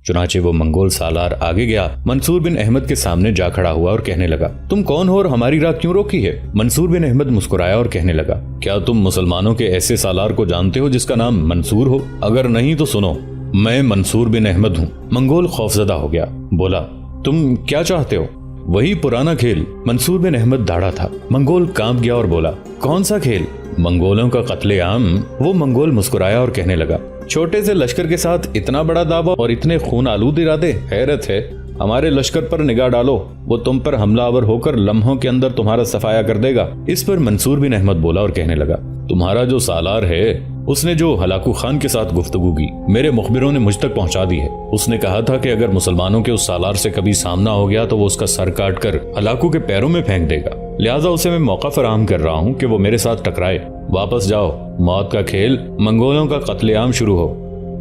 चुनाचे वो मंगोल सालार आगे गया, मंसूर बिन अहमद के सामने जा खड़ा हुआ और कहने लगा, तुम कौन हो और हमारी राह क्यों रोकी है? मंसूर बिन अहमद मुस्कुराया और कहने लगा, क्या तुम मुसलमानों के ऐसे सालार को जानते हो जिसका नाम मंसूर हो? अगर नहीं तो सुनो, मैं मंसूर बिन अहमद हूँ। मंगोल खौफजदा हो गया, बोला, तुम क्या चाहते हो? वही पुराना खेल। मंसूर बिन अहमद दाढ़ा था। मंगोल कांप गया और बोला, कौन सा खेल? मंगोलों का कत्ले-आम। वो मंगोल मुस्कुराया और कहने लगा, छोटे से लश्कर के साथ इतना बड़ा दावा और इतने खून आलूद इरादे, हैरत है। हमारे लश्कर पर निगाह डालो, वो तुम पर हमलावर होकर लम्हों के अंदर तुम्हारा सफाया कर देगा। इस पर मंसूर बिन अहमद बोला और कहने लगा, तुम्हारा जो सालार है उसने जो हलाकू खान के साथ गुफ्तगू की मेरे मुखबिरों ने मुझ तक पहुंचा दी है। उसने कहा था कि अगर मुसलमानों के उस सालार से कभी सामना हो गया तो वो उसका सर काट कर हलाकू के पैरों में फेंक देगा, लिहाजा उसे मैं मौका फराहम कर रहा हूँ कि वो मेरे साथ टकराए। वापस जाओ, मौत का खेल, मंगोलों का कत्लेआम शुरू हो।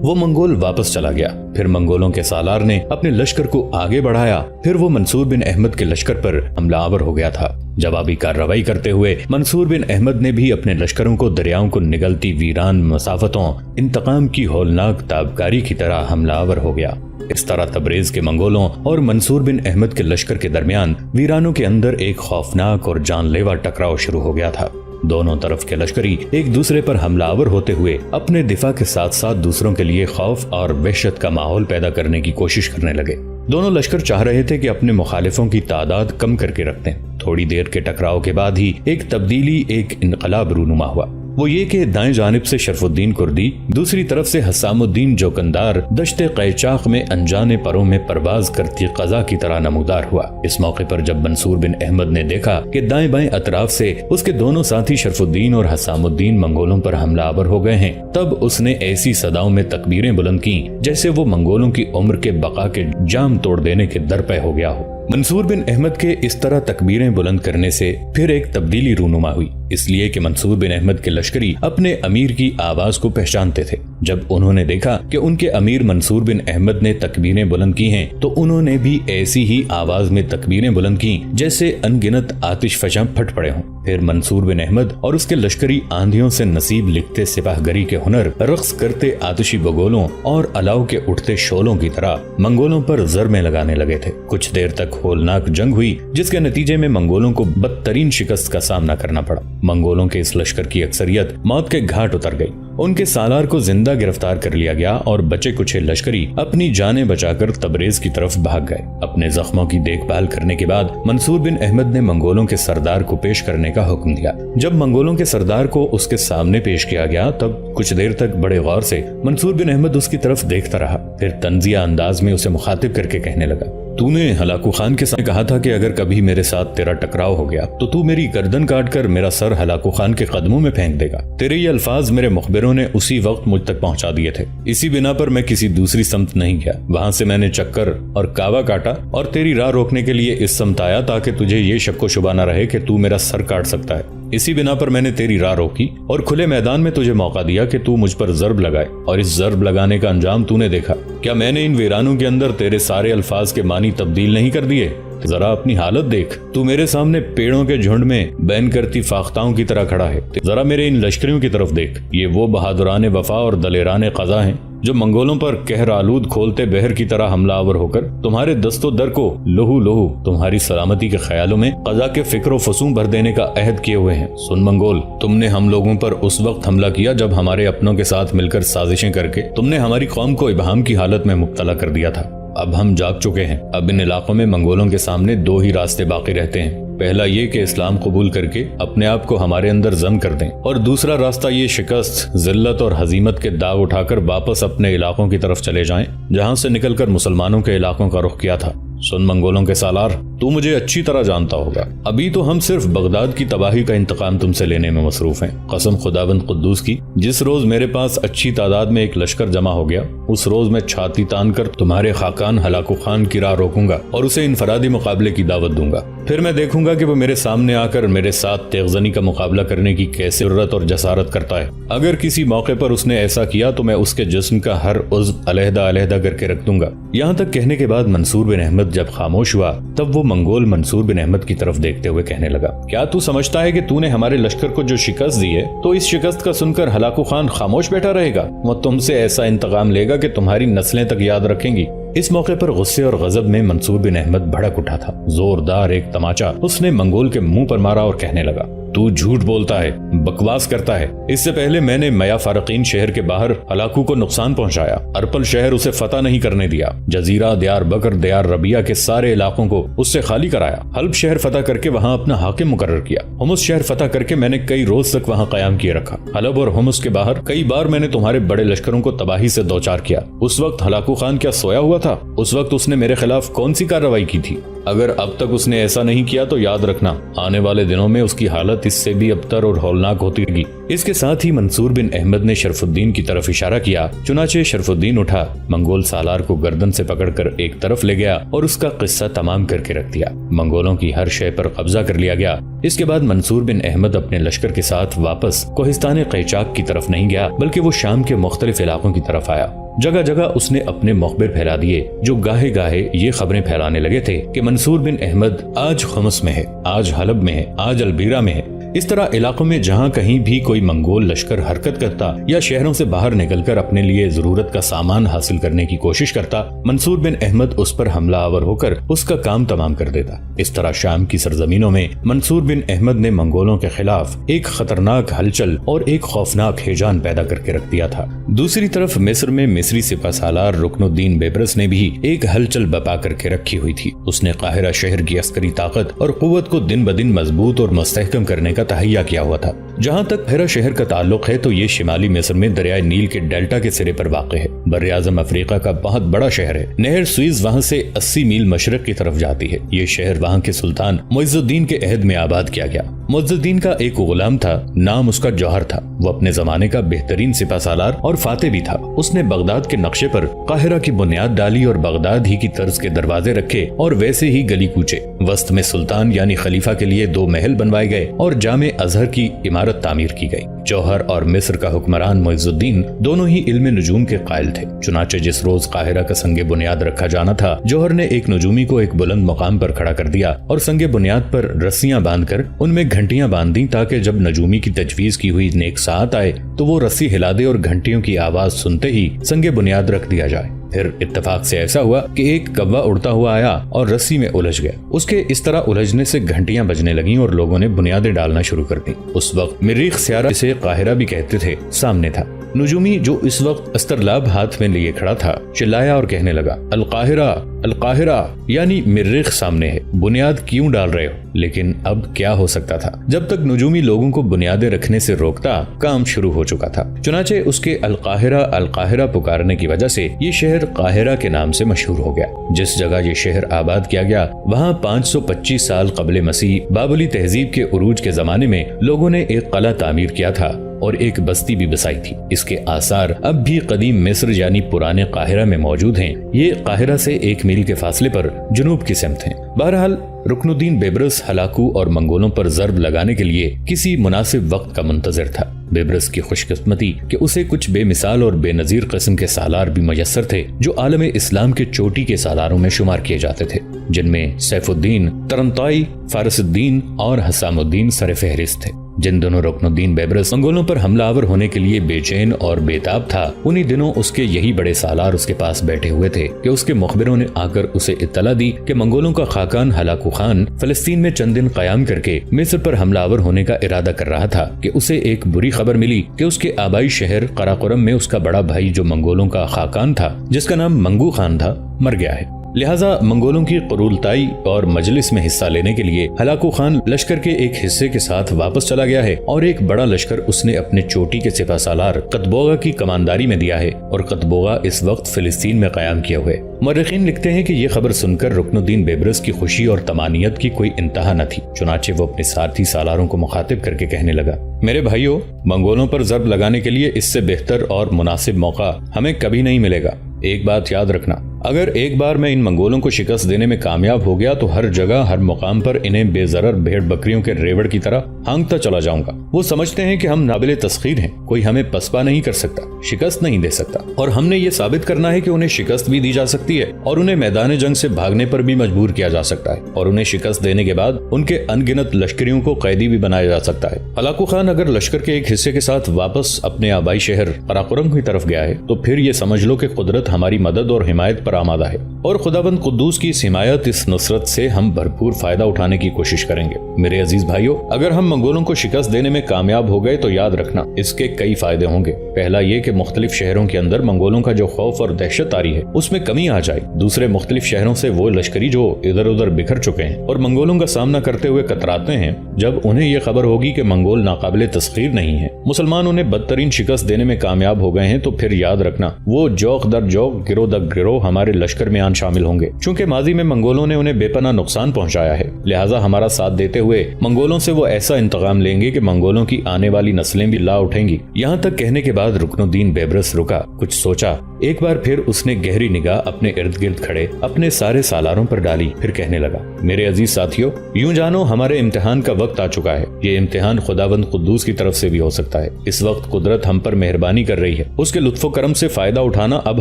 वो मंगोल वापस चला गया। फिर मंगोलों के सालार ने अपने लश्कर को आगे बढ़ाया। फिर वो मंसूर बिन अहमद के लश्कर पर हमलावर हो गया था। जवाबी कार्रवाई करते हुए मंसूर बिन अहमद ने भी अपने लश्करों को दरियाओं को निगलती वीरान मसाफतों, इंतकाम की होलनाक ताबकारी की तरह हमलावर हो गया। इस तरह तबरेज के मंगोलों और मंसूर बिन अहमद के लश्कर के दरमियान वीरानों के अंदर एक खौफनाक और जानलेवा टकराव शुरू हो गया था। दोनों तरफ के लश्करी एक दूसरे पर हमलावर होते हुए अपने दिफा के साथ साथ दूसरों के लिए खौफ और वहशत का माहौल पैदा करने की कोशिश करने लगे। दोनों लश्कर चाह रहे थे कि अपने मुखालिफों की तादाद कम करके रखते। थोड़ी देर के टकराव के बाद ही एक तब्दीली, एक इनकलाब रूनुमा हुआ। वो ये कि दाएं जानिब से शरफुद्दीन कुर्दी, दूसरी तरफ से हसामुद्दीन जोकंदार दश्ते कैचाक में अनजाने परों में परवाज करती कज़ा की तरह नमूदार हुआ। इस मौके पर जब मंसूर बिन अहमद ने देखा कि दाएं बाएं अतराफ से उसके दोनों साथी शरफुद्दीन और हसामुद्दीन मंगोलों पर हमलावर हो गए हैं, तब उसने ऐसी सदाओं में तकबीरें बुलंद की जैसे वो मंगोलों की उम्र के बका के जाम तोड़ देने के दरपे हो गया हो। मंसूर बिन अहमद के इस तरह तकबीरें बुलंद करने से फिर एक तब्दीली रूनुमा हुई, इसलिए कि मंसूर बिन अहमद के लश्करी अपने अमीर की आवाज को पहचानते थे। जब उन्होंने देखा कि उनके अमीर मंसूर बिन अहमद ने तकबीरें बुलंद की हैं, तो उन्होंने भी ऐसी ही आवाज में तकबीरें बुलंद की जैसे अनगिनत आतिशफशां फट पड़े हों। फिर मंसूर बिन अहमद और उसके लश्करी आंधियों से नसीब लिखते सिपाहगरी के हुनर, रक्स करते आतिशी बगोलों और अलाव के उठते शोलों की तरह मंगोलों पर ज़रमें लगाने लगे थे। कुछ देर तक होलनाक जंग हुई, जिसके नतीजे में मंगोलों को बदतरीन शिकस्त का सामना करना पड़ा। मंगोलों के इस लश्कर की अक्सरियत मौत के घाट उतर गई। उनके सालार को जिंदा गिरफ्तार कर लिया गया और बचे कुछ लश्करी अपनी जानें बचाकर तबरेज की तरफ भाग गए। अपने जख्मों की देखभाल करने के बाद मंसूर बिन अहमद ने मंगोलों के सरदार को पेश करने का हुक्म दिया। जब मंगोलों के सरदार को उसके सामने पेश किया गया, तब कुछ देर तक बड़े गौर से मंसूर बिन अहमद उसकी तरफ देखता रहा। फिर तंजिया अंदाज में उसे मुखातिब करके कहने लगा, तूने हलाकू खान के साथ कहा था कि अगर कभी मेरे साथ तेरा टकराव हो गया तो तू मेरी गर्दन काट कर मेरा सर हलाकू खान के कदमों में फेंक देगा। तेरे ये अल्फाज मेरे मुखबिरों ने उसी वक्त मुझ तक पहुंचा दिए थे। इसी बिना पर मैं किसी दूसरी समत नहीं गया। वहां से मैंने चक्कर और कावा काटा और तेरी राह रोकने के लिए इस समत आया ताकि तुझे ये शक्को शुबा न रहे कि तू मेरा सर काट सकता है। इसी बिना पर मैंने तेरी राह रोकी और खुले मैदान में तुझे मौका दिया कि तू मुझ पर ज़र्ब लगाए, और इस ज़र्ब लगाने का अंजाम तूने देखा। क्या मैंने इन वीरानों के अंदर तेरे सारे अल्फाज के मानी तब्दील नहीं कर दिए? जरा अपनी हालत देख। तू मेरे सामने पेड़ों के झुंड में बैन करती फाख्ताओं की तरह खड़ा है। जरा मेरे इन लश्करियों की तरफ देख। ये वो बहादुरान वफा और दलेरान क़ज़ा हैं जो मंगोलों पर कहर आलूद खोलते बहर की तरह हमलावर होकर तुम्हारे दस्तो दर को लोहू लोहू तुम्हारी सलामती के ख्यालों में क़ज़ा के फिक्र फसूम भर देने का अहद किए हुए हैं। सुन मंगोल, तुमने हम लोगों पर उस वक्त हमला किया जब हमारे अपनों के साथ मिलकर साजिशें करके तुमने हमारी कौम को इबहाम की हालत में मुब्तला कर दिया था। अब हम जाग चुके हैं। अब इन इलाकों में मंगोलों के सामने दो ही रास्ते बाकी रहते हैं। पहला ये कि इस्लाम कबूल करके अपने आप को हमारे अंदर जम कर दें, और दूसरा रास्ता ये शिकस्त, जिल्लत और हजीमत के दाग उठाकर वापस अपने इलाकों की तरफ चले जाएं, जहां से निकलकर मुसलमानों के इलाकों का रुख किया था। सुन मंगोलों के सालार, तू मुझे अच्छी तरह जानता होगा। अभी तो हम सिर्फ बगदाद की तबाही का इंतकाम तुमसे लेने में मसरूफ हैं। कसम खुदाबंद कुद्दूस की, जिस रोज मेरे पास अच्छी तादाद में एक लश्कर जमा हो गया, उस रोज मैं छाती तान कर तुम्हारे खाकान हलाकू खान की राह रोकूंगा और उसे इनफरादी मुकाबले की दावत दूंगा। फिर मैं देखूंगा कि वो मेरे सामने आकर मेरे साथ तेगजनी का मुकाबला करने की कैसे जुर्रत और जसारत करता है। अगर किसी मौके पर उसने ऐसा किया तो मैं उसके जिस्म का हर उज़्व अलहदा अलहदा करके रख दूंगा। यहाँ तक कहने के बाद मंसूर बिन अहमद जब खामोश हुआ, तब वो मंगोल मंसूर बिन अहमद की तरफ देखते हुए कहने लगा, क्या तू समझता है कि तूने हमारे लश्कर को जो शिकस्त दी है, तो इस शिकस्त का सुनकर हलाकू खान खामोश बैठा रहेगा? वो तुमसे ऐसा इंतकाम लेगा कि तुम्हारी नस्लें तक याद रखेंगी। اس موقع پر غصے اور غضب میں منصور بن احمد بھڑک اٹھا تھا۔ زوردار ایک تماچا اس نے منگول کے منہ پر مارا اور کہنے لگا، تو جھوٹ بولتا ہے، بکواس کرتا ہے۔ اس سے پہلے میں نے میا فارقین شہر کے باہر ہلاکو کو نقصان پہنچایا، ارپل شہر اسے فتح نہیں کرنے دیا، جزیرہ، دیار بکر، دیار ربیہ کے سارے علاقوں کو اس سے خالی کرایا، حلب شہر فتح کر کے وہاں اپنا حاکم مقرر کیا، حمص شہر فتح کر کے میں نے کئی روز تک وہاں قیام کیے رکھا، حلب اور حمص کے باہر کئی بار میں نے تمہارے بڑے لشکروں کو تباہی سے دوچار کیا۔ اس وقت ہلاکو خان کیا سویا ہوا تھا؟ اس وقت اس نے میرے خلاف کون سی کارروائی کی تھی؟ اگر اب تک اس نے ایسا نہیں کیا تو یاد رکھنا آنے والے دنوں میں اس کی حالت اس سے بھی ابتر اور ہولناک ہوتی رہی۔ اس کے ساتھ ہی منصور بن احمد نے شرف الدین کی طرف اشارہ کیا، چنانچہ شرف الدین اٹھا، منگول سالار کو گردن سے پکڑ کر ایک طرف لے گیا اور اس کا قصہ تمام کر کے رکھ دیا۔ منگولوں کی ہر شے پر قبضہ کر لیا گیا۔ اس کے بعد منصور بن احمد اپنے لشکر کے ساتھ واپس کوہستان قیچاک کی طرف نہیں گیا، بلکہ وہ شام کے مختلف علاقوں کی طرف آیا۔ جگہ جگہ اس نے اپنے مخبر پھیلا دیے، جو گاہے گاہے یہ خبریں پھیلانے لگے تھے کہ منصور بن احمد آج حمص میں ہے، آج حلب میں ہے، آج البیرہ میں ہے۔ اس طرح علاقوں میں جہاں کہیں بھی کوئی منگول لشکر حرکت کرتا یا شہروں سے باہر نکل کر اپنے لیے ضرورت کا سامان حاصل کرنے کی کوشش کرتا، منصور بن احمد اس پر حملہ آور ہو کر اس کا کام تمام کر دیتا۔ اس طرح شام کی سرزمینوں میں منصور بن احمد نے منگولوں کے خلاف ایک خطرناک ہلچل اور ایک خوفناک ہیجان پیدا کر کے رکھ دیا تھا۔ دوسری طرف مصر میں مصری سپہ سالار رکن الدین بیبرس نے بھی ایک ہلچل بپا کر کے رکھی ہوئی تھی۔ اس نے قاہرہ شہر کی عسکری طاقت اور قوت کو دن بدن مضبوط اور مستحکم کرنے کا تہیہ کیا ہوا تھا۔ جہاں تک قاہرہ شہر کا تعلق ہے تو یہ شمالی مصر میں دریائے نیل کے ڈیلٹا کے سرے پر واقع ہے، بر اعظم افریقہ کا بہت بڑا شہر ہے۔ نہر سوئز وہاں سے 80 میل مشرق کی طرف جاتی ہے۔ یہ شہر وہاں کے سلطان معز الدین کے عہد میں آباد کیا گیا۔ معز الدین کا ایک غلام تھا، نام اس کا جوہر تھا۔ وہ اپنے زمانے کا بہترین سپہ سالار اور فاتح بھی تھا۔ اس نے بغداد کے نقشے پر قاہرہ کی بنیاد ڈالی اور بغداد ہی کی طرز کے دروازے رکھے اور ویسے ہی گلی کوچے۔ وسط میں سلطان یعنی خلیفہ کے لیے 2 محل بنوائے گئے اور جامع ازہر کی عمارت تعمیر کی گئی۔ جوہر اور مصر کا حکمران معز الدین دونوں ہی علم نجوم کے قائل تھے۔ چنانچہ جس روز قاہرہ کا سنگ بنیاد رکھا جانا تھا، جوہر نے ایک نجومی کو ایک بلند مقام پر کھڑا کر دیا اور سنگ بنیاد پر رسیاں باندھ کر ان میں گھنٹیاں باندھ دیں تاکہ جب نجومی کی تجویز کی ہوئی نیک ساعت آئے تو وہ رسی ہلا دے اور گھنٹیوں کی آواز سنتے ہی سنگ بنیاد رکھ دیا جائے۔ پھر اتفاق سے ایسا ہوا کہ ایک کوا اڑتا ہوا آیا اور رسی میں الجھ گیا۔ اس کے اس طرح الجھنے سے گھنٹیاں بجنے لگیں اور لوگوں نے بنیادیں ڈالنا شروع کر دی۔ اس وقت مریخ سیارہ، جسے قاہرہ بھی کہتے تھے، سامنے تھا۔ نجومی جو اس وقت استرلاب ہاتھ میں لیے کھڑا تھا چلایا اور کہنے لگا، القاہرہ القاہرہ، یعنی مریخ سامنے ہے، بنیاد کیوں ڈال رہے ہو؟ لیکن اب کیا ہو سکتا تھا؟ جب تک نجومی لوگوں کو بنیادیں رکھنے سے روکتا، کام شروع ہو چکا تھا۔ چنانچہ اس کے القاہرہ القاہرہ پکارنے کی وجہ سے یہ شہر قاہرہ کے نام سے مشہور ہو گیا۔ جس جگہ یہ شہر آباد کیا گیا وہاں 525 سال قبل مسیح بابلی تہذیب کے عروج کے زمانے میں لوگوں نے ایک قلعہ تعمیر کیا تھا اور ایک بستی بھی بسائی تھی۔ اس کے آثار اب بھی قدیم مصر یعنی پرانے قاہرہ میں موجود ہیں۔ یہ قاہرہ سے 1 میل کے فاصلے پر جنوب کی سمت ہیں۔ بہرحال رکن الدین بیبرس ہلاکو اور منگولوں پر ضرب لگانے کے لیے کسی مناسب وقت کا منتظر تھا۔ بیبرس کی خوش قسمتی کہ اسے کچھ بے مثال اور بے نظیر قسم کے سالار بھی میسر تھے جو عالم اسلام کے چوٹی کے سالاروں میں شمار کیے جاتے تھے، جن میں سیف الدین، ترنتائی، فارس الدین اور حسام الدین سر فہرست تھے۔ جن دنوں رکن الدین بیبرس منگولوں پر حملہ آور ہونے کے لیے بے چین اور بے تاب تھا، انہی دنوں اس کے یہی بڑے سالار اس کے پاس بیٹھے ہوئے تھے کہ اس کے مخبروں نے آ کر اسے اطلاع دی کہ منگولوں کا خاقان ہلاکو خان فلسطین میں چند دن قیام کر کے مصر پر حملہ آور ہونے کا ارادہ کر رہا تھا کہ اسے ایک بری خبر ملی کہ اس کے آبائی شہر قراقرم میں اس کا بڑا بھائی جو منگولوں کا خاقان تھا، جس کا نام منگو خان تھا، مر گیا ہے۔ لہٰذا منگولوں کی قرولتائی اور مجلس میں حصہ لینے کے لیے ہلاکو خان لشکر کے ایک حصے کے ساتھ واپس چلا گیا ہے اور ایک بڑا لشکر اس نے اپنے چوٹی کے سپہ سالار قطبوغا کی کمانداری میں دیا ہے اور قطبوغا اس وقت فلسطین میں قیام کیے ہوئے۔ مورخین لکھتے ہیں کہ یہ خبر سن کر رکن الدین بیبرس کی خوشی اور طمانینت کی کوئی انتہا نہ تھی۔ چنانچہ وہ اپنے ساتھی سالاروں کو مخاطب کر کے کہنے لگا، میرے بھائیوں، منگولوں پر ضرب لگانے کے لیے اس سے بہتر اور مناسب موقع ہمیں کبھی نہیں ملے گا۔ ایک بات یاد رکھنا، اگر ایک بار میں ان منگولوں کو شکست دینے میں کامیاب ہو گیا تو ہر جگہ ہر مقام پر انہیں بے ضرر بھیڑ بکریوں کے ریوڑ کی طرح ہانکتا چلا جاؤں گا۔ وہ سمجھتے ہیں کہ ہم نابل تسخیر ہیں، کوئی ہمیں پسپا نہیں کر سکتا، شکست نہیں دے سکتا، اور ہم نے یہ ثابت کرنا ہے کہ انہیں شکست بھی دی جا سکتی ہے اور انہیں میدان جنگ سے بھاگنے پر بھی مجبور کیا جا سکتا ہے، اور انہیں شکست دینے کے بعد ان کے انگنت لشکریوں کو قیدی بھی بنایا جا سکتا ہے۔ ہلاکو خان اگر لشکر کے ایک حصے کے ساتھ واپس اپنے آبائی شہر قراقرم کی طرف گیا ہے تو پھر یہ سمجھ لو کہ قدرت ہماری مدد اور حمایت پر पर आमादा है और खुदाबंद कुद्दूस की इस हिमायत, इस नुसरत से हम भरपूर फायदा उठाने की कोशिश करेंगे। मेरे अजीज भाइयों, अगर हम मंगोलों को शिकस्त देने में कामयाब हो गए तो याद रखना इसके कई फायदे होंगे। पहला ये कि मुख्तलिफ शहरों के अंदर मंगोलों का जो खौफ और दहशत तारी है उसमें कमी आ जाए। दूसरे मुख्तलिफ शहरों से वो लश्करी जो इधर उधर बिखर चुके हैं और मंगोलों का सामना करते हुए कतराते हैं, जब उन्हें ये खबर होगी कि मंगोल नाकाबिले तस्खीर नहीं है, मुसलमान उन्हें बदतरीन शिकस्त देने में कामयाब हो गए हैं, तो फिर याद रखना वो जौक दर जौक, गिरोह दर गिरोह हमारे लश्कर में आन शामिल होंगे। चूंकि माजी में मंगोलों ने उन्हें बेपनाह नुकसान पहुंचाया है, लिहाजा हमारा साथ देते हुए मंगोलों से वो ऐसा इंतकाम लेंगे कि मंगोलों की आने वाली नस्लें भी ला उठेंगी। यहाँ तक कहने के बाद रुकनुद्दीन बेबरस रुका, कुछ सोचा, एक बार फिर उसने गहरी निगाह अपने इर्द गिर्द खड़े अपने सारे सालारों पर डाली, फिर कहने लगा, मेरे अजीज साथियों, यूं जानो हमारे इम्तिहान का वक्त आ चुका है। ये इम्तिहान खुदाबंद कुद्दूस की तरफ से भी हो सकता है। इस वक्त कुदरत हम पर मेहरबानी कर रही है, उसके लुत्फो करम से फायदा उठाना अब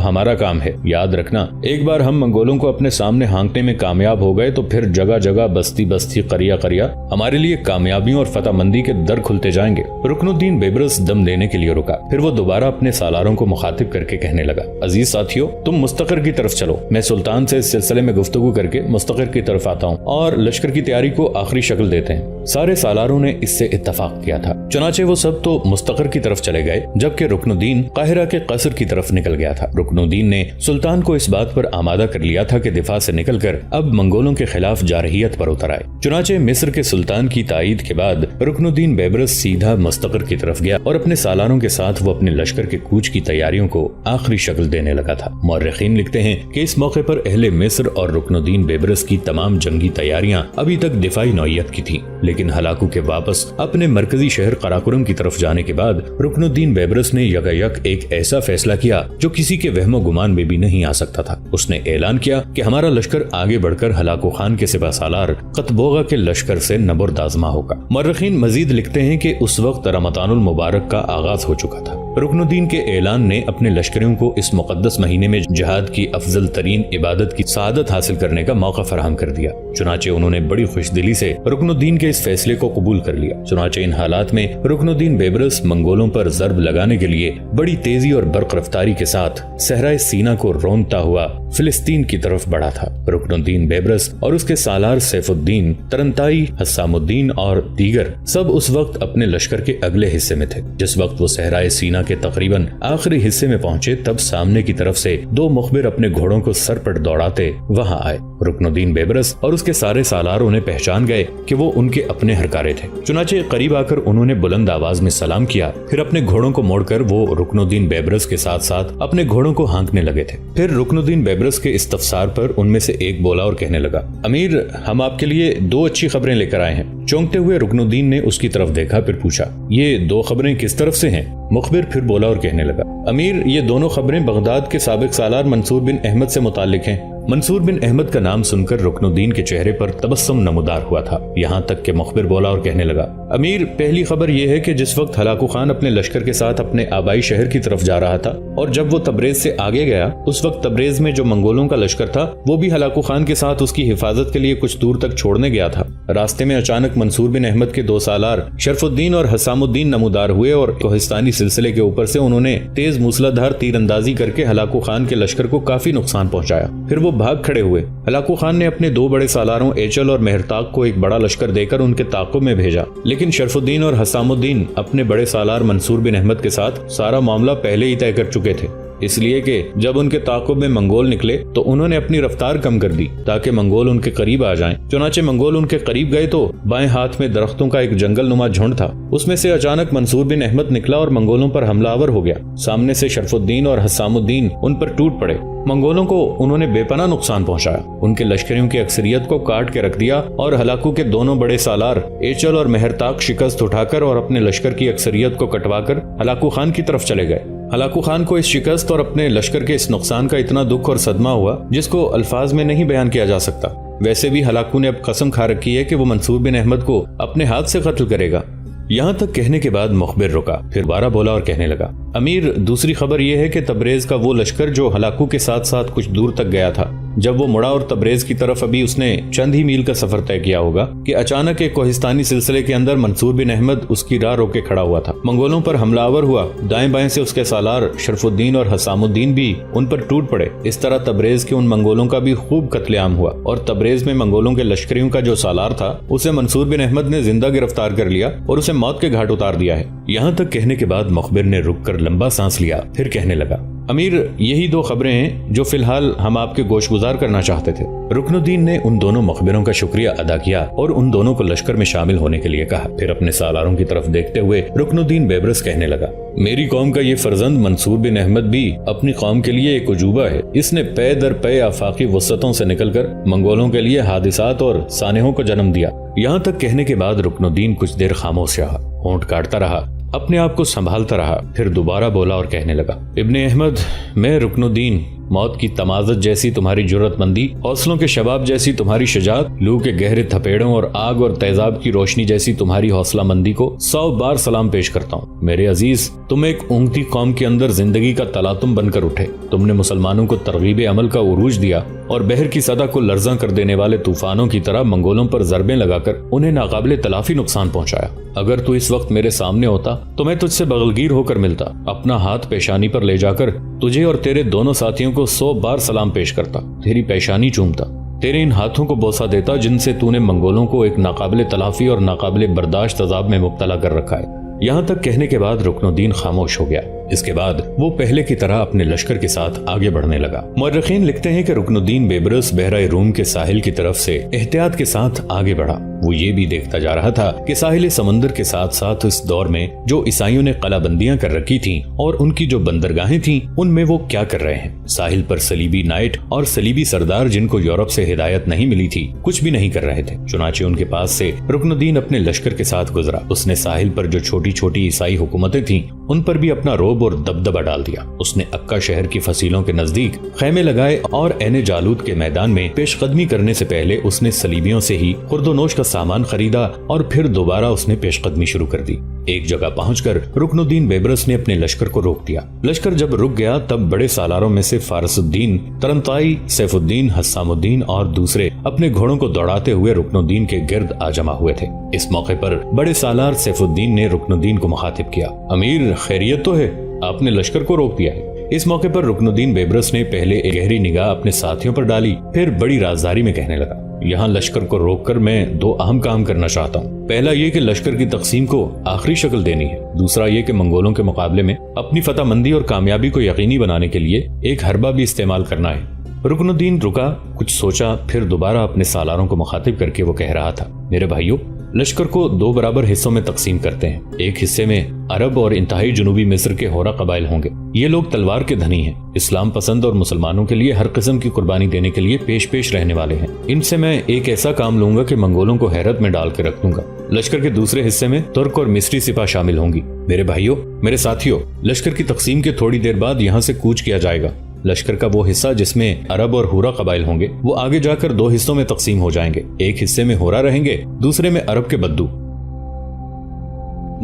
हमारा काम है। याद रखना, एक बार हम मंगोलों को अपने सामने हांकने में कामयाब हो गए तो फिर जगह जगह, बस्ती बस्ती, करिया करिया हमारे लिए कामयाबियों और फतहमंदी के दर खुलते जाएंगे। रुकनुद्दीन बेबरस दम लेने के लिए रुका, फिर वो दोबारा अपने सालारों को मुखातिब करके कहने लगा, अजीज साथियों, तुम मुस्तकर की तरफ चलो। मैं सुल्तान से इस सिलसिले में गुफ्तगू करके मुस्तकर की तरफ आता हूँ और लश्कर की तैयारी को आखिरी शक्ल देते हैं। सारे सालारों ने इससे इत्तफाक किया था। चुनाचे वो सब तो मुस्तकर की तरफ चले गए, जबकि रुकनुद्दीन काहिरा के कसर की तरफ निकल गया था। रुकनुद्दीन ने सुल्तान को इस बात पर आमादा कर लिया था कि दिफा से निकलकर अब मंगोलों के खिलाफ जारहियत पर उतर आए। चुनाचे मिस्र के सुल्तान की तायीद के बाद रुकनुद्दीन बेबरस सीधा मुस्तकर की तरफ गया और अपने सालारों के साथ वो अपने लश्कर के कूच की तैयारियों को आखिरी शक्ल देने लगा था। मौर्रिखीन लिखते हैं कि इस मौके पर अहले मिस्र और रुकनुद्दीन बेबरस की तमाम जंगी तैयारियां अभी तक दिफाई नौइयत की थीं, लेकिन हलाकू के वापस अपने मरकजी शहर कराकुरम की तरफ जाने के बाद रुकनुद्दीन बेबरस ने यकायक एक ऐसा फैसला किया जो किसी के वहमो गुमान में भी नहीं आ सकता था। उसने ऐलान किया कि हमारा लश्कर आगे बढ़कर हलाकू खान के सिपह सालार कतबोगा के लश्कर से नबुर्दाजमा होगा। मौर्रिखीन मजीद लिखते हैं कि उस वक्त रमजानुल मुबारक का आगाज हो चुका था। रुकनुद्दीन के ऐलान ने अपने लश्करियों को इस मुकद्दस महीने में जिहाद की अफजल तरीन इबादत की सादत हासिल करने का मौका फराहम कर दिया। चुनाचे उन्होंने बड़ी खुशदिली से रुकनुद्दीन के इस फैसले को कबूल कर लिया। चुनाचे इन हालात में रुकनुद्दीन बेबरस मंगोलों पर जर्ब लगाने के लिए बड़ी तेजी और बर्क रफ्तारी के साथ सहराए सीना को रौंदता हुआ फिलिस्तीन की तरफ बढ़ा था। रुकनुद्दीन बेबरस और उसके सालार सैफुद्दीन, तरंताई, हस्सामुद्दीन और दीगर सब उस वक्त अपने लश्कर के अगले हिस्से में थे। जिस वक्त वो सहराए सीना के तकरीबन आखिरी हिस्से में पहुंचे, तब सामने की तरफ से दो मुखबिर अपने घोड़ों को सर पर दौड़ाते वहां आए। रुकनुद्दीन बेबरस और उसके सारे सालार उन्हें पहचान गए कि वो उनके अपने हरकारे थे। चुनाचे करीब आकर उन्होंने बुलंद आवाज में सलाम किया, फिर अपने घोड़ों को मोड़कर वो रुकनुद्दीन बेबरस के साथ साथ अपने घोड़ों को हाँकने लगे थे। फिर रुकनुद्दीन बेबरस के इस्तफसार पर उनमें से एक बोला और कहने लगा, अमीर, हम आपके लिए दो अच्छी खबरें लेकर आए हैं। चौंकते हुए रुकनुद्दीन ने उसकी तरफ देखा, फिर पूछा, ये दो खबरें किस तरफ से हैं? मुखबिर फिर बोला और कहने लगा, अमीर, ये दोनों खबरें बगदाद के साबिक सालार मंसूर बिन अहमद से मुताल्लिक हैं। मंसूर बिन अहमद का नाम सुनकर रुकनुद्दीन के चेहरे पर तबस्सुम नमूदार हुआ था। यहाँ तक कि मुखबिर बोला और कहने लगा, अमीर, पहली खबर यह है कि जिस वक्त हलाकू खान अपने लश्कर के साथ अपने आबाई शहर की तरफ जा रहा था और जब वो तबरेज से आगे गया, उस वक्त तबरेज में जो मंगोलों का लश्कर था वो भी हलाकू खान के साथ उसकी हिफाजत के लिए कुछ दूर तक छोड़ने गया था। रास्ते में अचानक मंसूर बिन अहमद के दो सालार शरफुद्दीन और हसामुद्दीन नमूदार हुए और कोहिस्तानी सिलसिले के ऊपर से उन्होंने तेज मूसलाधार तीरंदाजी करके हलाकू खान के लश्कर को काफी नुकसान पहुंचाया। फिर वो भाग खड़े हुए। हलाकू खान ने अपने दो बड़े सालारों एचल और मेहरताक को एक बड़ा लश्कर देकर उनके ताक़ुब में भेजा, लेकिन शरफुद्दीन और हसामुद्दीन अपने बड़े सालार मंसूर बिन अहमद के साथ सारा मामला पहले ही तय कर चुके थे, इसलिए कि जब उनके ताक़ुब में मंगोल निकले तो उन्होंने अपनी रफ्तार कम कर दी ताकि मंगोल उनके करीब आ जाएं। चुनाचे मंगोल उनके करीब गए तो बाएं हाथ में दरख्तों का एक जंगल नुमा झुंड था, उसमें से अचानक मंसूर बिन अहमद निकला और मंगोलों पर हमलावर हो गया। सामने से शरफुद्दीन और हसामुद्दीन उन पर टूट पड़े। मंगोलों को उन्होंने बेपनाह नुकसान पहुंचाया, उनके लश्करियों की अक्सरियत को काट के रख दिया और हलाकू के दोनों बड़े सालार एचल और मेहरताक शिकस्त उठाकर और अपने लश्कर की अक्सरियत को कटवाकर हलाकू खान की तरफ चले गए। हलाकू खान को इस शिकस्त और अपने लश्कर के इस नुकसान का इतना दुख और सदमा हुआ जिसको अल्फाज में नहीं बयान किया जा सकता। वैसे भी हलाकू ने अब कसम खा रखी है कि वो मंसूर बिन अहमद को अपने हाथ से कत्ल करेगा। यहाँ तक कहने के बाद मुखबिर रुका, फिर दोबारा बोला और कहने लगा, अमीर, दूसरी खबर यह है कि तबरेज का वो लश्कर जो हलाकू के साथ साथ कुछ दूर तक गया था جب وہ مڑا اور تبریز کی طرف ابھی اس نے چند ہی میل کا سفر طے کیا ہوگا کہ اچانک ایک کوہستانی سلسلے کے اندر منصور بن احمد اس کی راہ روکے کھڑا ہوا تھا۔ منگولوں پر حملہ آور ہوا، دائیں بائیں سے اس کے سالار شرف الدین اور حسام الدین بھی ان پر ٹوٹ پڑے۔ اس طرح تبریز کے ان منگولوں کا بھی خوب قتل عام ہوا اور تبریز میں منگولوں کے لشکریوں کا جو سالار تھا اسے منصور بن احمد نے زندہ گرفتار کر لیا اور اسے موت کے گھاٹ اتار دیا ہے۔ یہاں تک کہنے کے بعد مخبر نے رک کر لمبا سانس لیا، پھر کہنے لگا، امیر، یہی دو خبریں ہیں جو فی الحال ہم آپ کے گوش گزار کرنا چاہتے تھے۔ رکن الدین نے ان دونوں مخبروں کا شکریہ ادا کیا اور ان دونوں کو لشکر میں شامل ہونے کے لیے کہا۔ پھر اپنے سالاروں کی طرف دیکھتے ہوئے رکن الدین بیبرس کہنے لگا، میری قوم کا یہ فرزند منصور بن احمد بھی اپنی قوم کے لیے ایک عجوبہ ہے۔ اس نے پے در پے آفاقی وسعتوں سے نکل کر منگولوں کے لیے حادثات اور سانحوں کو جنم دیا۔ یہاں تک کہنے کے بعد رکن الدین کچھ دیر خاموش رہا، ہونٹ کاٹتا رہا، اپنے آپ کو سنبھالتا رہا، پھر دوبارہ بولا اور کہنے لگا، ابن احمد، میں رکن الدین، موت کی تمازت جیسی تمہاری جرت مندی، حوصلوں کے شباب جیسی تمہاری شجاعت، لو کے گہرے تھپیڑوں اور آگ اور تیزاب کی روشنی جیسی تمہاری حوصلہ مندی کو 100 بار سلام پیش کرتا ہوں۔ میرے عزیز، تم ایک اونگتی قوم کے اندر زندگی کا تلاطم بن کر اٹھے۔ تم نے مسلمانوں کو ترغیب عمل کا عروج دیا اور بحر کی سطح کو لرزاں کر دینے والے طوفانوں کی طرح منگولوں پر ضربیں لگا کر انہیں ناقابل تلافی نقصان پہنچایا۔ اگر تو اس وقت میرے سامنے ہوتا تو میں تجھ سے بغلگیر ہو کر ملتا، اپنا ہاتھ پیشانی پر لے جا کر تجھے اور تیرے دونوں ساتھیوں کو 100 بار سلام پیش کرتا، تیری پیشانی چومتا، تیرے ان ہاتھوں کو بوسہ دیتا جن سے تو نے منگولوں کو ایک ناقابل تلافی اور ناقابل برداشت عذاب میں مبتلا کر رکھا ہے۔ یہاں تک کہنے کے بعد رکن الدین خاموش ہو گیا۔ اس کے بعد وہ پہلے کی طرح اپنے لشکر کے ساتھ آگے بڑھنے لگا۔ مورخین لکھتے ہیں کہ رکن الدین بیبرس بحرہ روم کے ساحل کی طرف سے احتیاط کے ساتھ آگے بڑھا۔ وہ یہ بھی دیکھتا جا رہا تھا کہ ساحل سمندر کے ساتھ ساتھ اس دور میں جو عیسائیوں نے قلعہ بندیاں کر رکھی تھیں اور ان کی جو بندرگاہیں تھیں ان میں وہ کیا کر رہے ہیں۔ ساحل پر صلیبی نائٹ اور صلیبی سردار جن کو یورپ سے ہدایت نہیں ملی تھی کچھ بھی نہیں کر رہے تھے۔ چنانچہ ان کے پاس سے رکن الدین اپنے لشکر کے ساتھ گزرا۔ اس نے ساحل پر جو چھوٹی چھوٹی عیسائی حکومتیں تھیں ان پر بھی اپنا روب اور دبدبہ ڈال دیا۔ اس نے عکا شہر کی فصیلوں کے نزدیک خیمے لگائے اور عین جالوت کے میدان میں پیش قدمی کرنے سے پہلے اس نے صلیبیوں سے ہی خورد و نوش کا سامان خریدا اور پھر دوبارہ اس نے پیش قدمی شروع کر دی۔ ایک جگہ پہنچ کر رکن الدین بیبرس نے اپنے لشکر کو روک دیا۔ لشکر جب رک گیا تب بڑے سالاروں میں سے فارس الدین، ترنتائی، سیف الدین، حسام الدین اور دوسرے اپنے گھوڑوں کو دوڑاتے ہوئے رکن الدین کے گرد آ جمع ہوئے تھے۔ اس موقع پر بڑے سالار سیف الدین نے رکن الدین کو مخاطب کیا، امیر، خیریت تو ہے؟ آپ نے لشکر کو روک دیا ہے۔ اس موقع پر رکن الدین بیبرس نے پہلے ایک گہری نگاہ اپنے ساتھیوں پر ڈالی، پھر بڑی رازداری میں کہنے لگا، یہاں لشکر کو روک کر میں 2 اہم کام کرنا چاہتا ہوں۔ پہلا یہ کہ لشکر کی تقسیم کو آخری شکل دینی ہے، دوسرا یہ کہ منگولوں کے مقابلے میں اپنی فتح مندی اور کامیابی کو یقینی بنانے کے لیے ایک حربہ بھی استعمال کرنا ہے۔ رکن الدین رکا، کچھ سوچا، پھر دوبارہ اپنے سالاروں کو مخاطب کر کے وہ کہہ رہا تھا، میرے بھائیوں، لشکر کو 2 برابر حصوں میں تقسیم کرتے ہیں۔ ایک حصے میں عرب اور انتہائی جنوبی مصر کے ہورا قبائل ہوں گے۔ یہ لوگ تلوار کے دھنی ہیں، اسلام پسند اور مسلمانوں کے لیے ہر قسم کی قربانی دینے کے لیے پیش رہنے والے ہیں۔ ان سے میں ایک ایسا کام لوں گا کہ منگولوں کو حیرت میں ڈال کے رکھ دوں گا۔ لشکر کے دوسرے حصے میں ترک اور مصری سپاہ شامل ہوں گی۔ میرے بھائیوں، میرے ساتھیوں، لشکر کی تقسیم کے تھوڑی دیر بعد یہاں سے کوچ کیا جائے گا۔ لشکر کا وہ حصہ جس میں عرب اور ہورا قبائل ہوں گے وہ آگے جا کر 2 حصوں میں تقسیم ہو جائیں گے۔ ایک حصے میں ہورا رہیں گے، دوسرے میں عرب کے بدو۔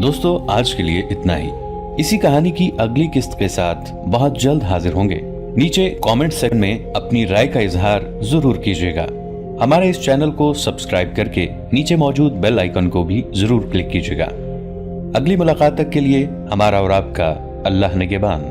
دوستو، آج کے لیے اتنا ہی۔ اسی کہانی کی اگلی قسط کے ساتھ بہت جلد حاضر ہوں گے۔ نیچے کامنٹ سیکشن میں اپنی رائے کا اظہار ضرور کیجیے گا۔ ہمارے اس چینل کو سبسکرائب کر کے نیچے موجود بیل آئیکن کو بھی ضرور کلک کیجیے گا۔ اگلی ملاقات تک کے لیے ہمارا اور آپ کا اللہ نگہبان۔